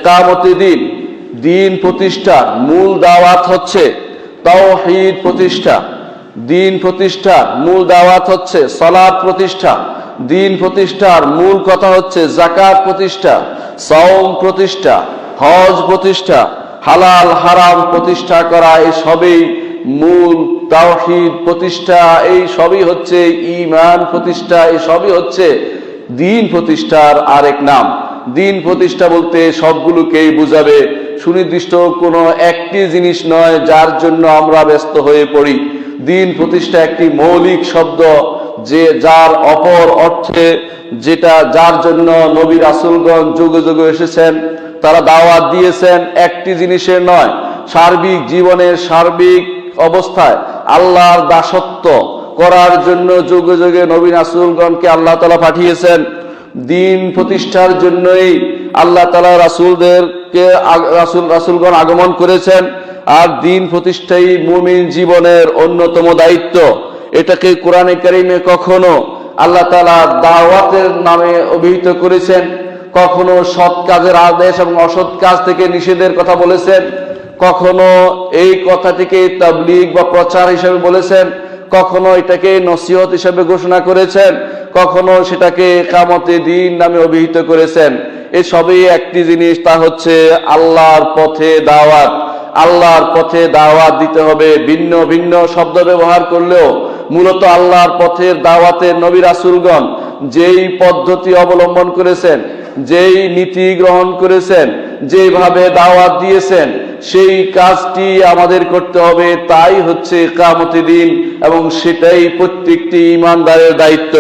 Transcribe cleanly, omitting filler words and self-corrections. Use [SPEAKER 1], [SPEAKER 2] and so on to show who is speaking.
[SPEAKER 1] কিয়ামতের দিন, দিন প্রতিষ্ঠা, মূল দাওয়াত হচ্ছে তাওহীদ প্রতিষ্ঠা। দিন প্রতিষ্ঠার মূল দাওয়াত হচ্ছে সালাত প্রতিষ্ঠা। দিন প্রতিষ্ঠার মূল কথা হচ্ছে যাকাত প্রতিষ্ঠা, সাওম প্রতিষ্ঠা, হজ প্রতিষ্ঠা, হালাল হারাম প্রতিষ্ঠা করা। এই সবই মূল তাওহীদ প্রতিষ্ঠা, এই সবই হচ্ছে ঈমান প্রতিষ্ঠা, এই সবই হচ্ছে দিন প্রতিষ্ঠার আরেক নাম। দিন প্রতিষ্ঠা বলতে সবগুলোকেই বুঝাবে, সুনির্দিষ্ট কোনো একটি জিনিস নয় যার জন্য আমরা ব্যস্ত হয়ে পড়ি। দিন প্রতিষ্ঠা একটি মৌলিক শব্দ, যে যার অপর অর্থে যেটা যার জন্য নবী রাসূলগণ যুগে যুগে এসেছেন, তারা দাওয়াত দিয়েছেন একটি জিনিসের নয়, সার্বিক জীবনের সার্বিক অবস্থায় আল্লাহর দাসত্ব করার জন্য যুগে যুগে নবী রাসূলগণকে আল্লাহ তাআলা পাঠিয়েছেন। দিন প্রতিষ্ঠার জন্যই আল্লাহ তাআলা রাসূলগণ আগমন করেছেন। আর দিন প্রতিষ্ঠাই মুমিন জীবনের অন্যতম দায়িত্ব। এটাকে কোরআনে কারিমে কখনো আল্লাহ তাআলা দাওয়াতের নামে অভিহিত করেছেন, কখনো সৎ কাজের আদেশ এবং অসৎ কাজ থেকে নিষেধের কথা বলেছেন, কখনো এই কথাটিকে তাবলীগ বা প্রচার হিসেবে বলেছেন, কখনো এটাকে নসিহত হিসেবে ঘোষণা করেছেন, কখনো সেটাকে কিয়ামতের দিন নামে অভিহিত করেছেন। এই সবই একটি জিনিস, তা হচ্ছে আল্লাহর পথে দাওয়াত। আল্লাহর পথে দাওয়াত দিতে হবে। ভিন্ন ভিন্ন শব্দ ব্যবহার করলেও মূলত আল্লাহর পথের দাওয়াতের নবী রাসূলগণ যেই পদ্ধতি অবলম্বন করেছেন, যেই নীতি গ্রহণ করেছেন, যেভাবে দাওয়াত দিয়েছেন, সেই কাজটি আমাদের করতে হবে। তাই হচ্ছে কিয়ামতের দিন এবং সেটাই প্রত্যেকটি ঈমানদারের দায়িত্ব।